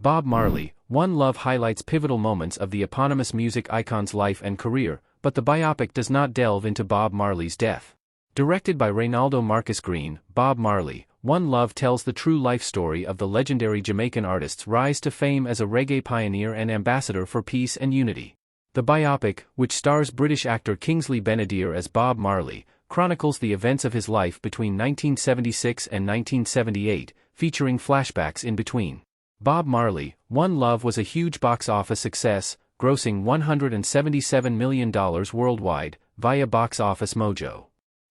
Bob Marley, One Love highlights pivotal moments of the eponymous music icon's life and career, but the biopic does not delve into Bob Marley's death. Directed by Reynaldo Marcus Green, Bob Marley, One Love tells the true life story of the legendary Jamaican artist's rise to fame as a reggae pioneer and ambassador for peace and unity. The biopic, which stars British actor Kingsley Ben-Adir as Bob Marley, chronicles the events of his life between 1976 and 1978, featuring flashbacks in between. Bob Marley, One Love was a huge box office success, grossing $177 million worldwide, via Box Office Mojo.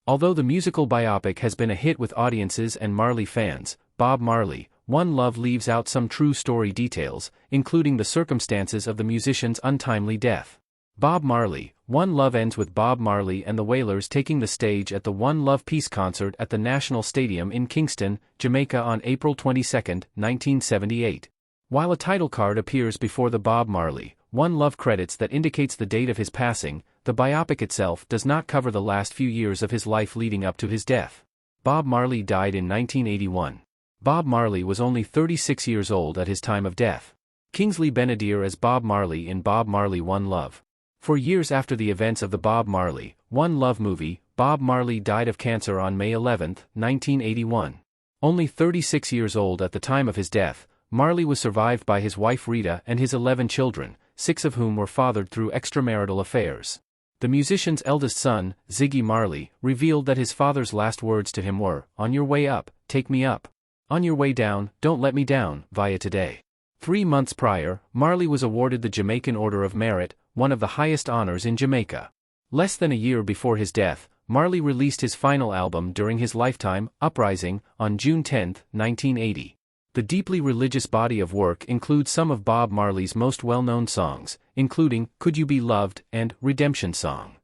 Although the musical biopic has been a hit with audiences and Marley fans, Bob Marley, One Love leaves out some true story details, including the circumstances of the musician's untimely death. Bob Marley, One Love ends with Bob Marley and the Wailers taking the stage at the One Love Peace concert at the National Stadium in Kingston, Jamaica on April 22, 1978. While a title card appears before the Bob Marley, One Love credits that indicates the date of his passing, the biopic itself does not cover the last few years of his life leading up to his death. Bob Marley died in 1981. Bob Marley was only 36 years old at his time of death. Kingsley Ben-Adir as Bob Marley in Bob Marley One Love. For years after the events of the Bob Marley, One Love movie, Bob Marley died of cancer on May 11, 1981. Only 36 years old at the time of his death, Marley was survived by his wife Rita and his 11 children, 6 of whom were fathered through extramarital affairs. The musician's eldest son, Ziggy Marley, revealed that his father's last words to him were, "On your way up, take me up. On your way down, don't let me down," via Today. 3 months prior, Marley was awarded the Jamaican Order of Merit, one of the highest honors in Jamaica. Less than a year before his death, Marley released his final album during his lifetime, Uprising, on June 10, 1980. The deeply religious body of work includes some of Bob Marley's most well-known songs, including Could You Be Loved and Redemption Song.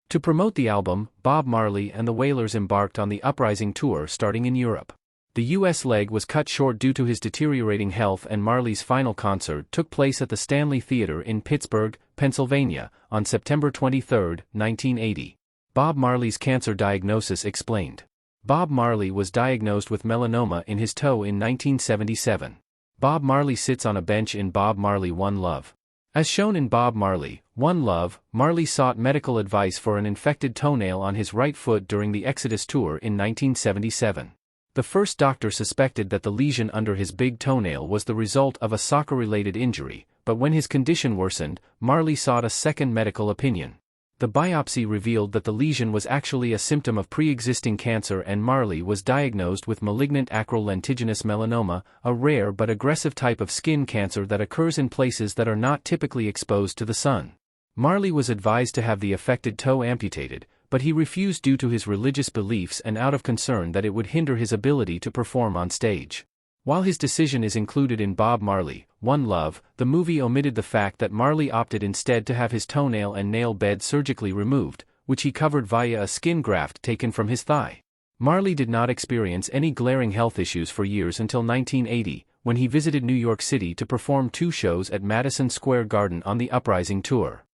To promote the album, Bob Marley and the Wailers embarked on the Uprising tour starting in Europe. The U.S. leg was cut short due to his deteriorating health, and Marley's final concert took place at the Stanley Theater in Pittsburgh, Pennsylvania, on September 23, 1980. Bob Marley's cancer diagnosis explained. Bob Marley was diagnosed with melanoma in his toe in 1977. Bob Marley sits on a bench in Bob Marley One Love. As shown in Bob Marley, One Love, Marley sought medical advice for an infected toenail on his right foot during the Exodus tour in 1977. The first doctor suspected that the lesion under his big toenail was the result of a soccer-related injury, but when his condition worsened, Marley sought a second medical opinion. The biopsy revealed that the lesion was actually a symptom of pre-existing cancer, and Marley was diagnosed with malignant acral lentiginous melanoma, a rare but aggressive type of skin cancer that occurs in places that are not typically exposed to the sun. Marley was advised to have the affected toe amputated, but he refused due to his religious beliefs and out of concern that it would hinder his ability to perform on stage. While his decision is included in Bob Marley, One Love, the movie omitted the fact that Marley opted instead to have his toenail and nail bed surgically removed, which he covered via a skin graft taken from his thigh. Marley did not experience any glaring health issues for years until 1980, when he visited New York City to perform 2 shows at Madison Square Garden on the Uprising tour.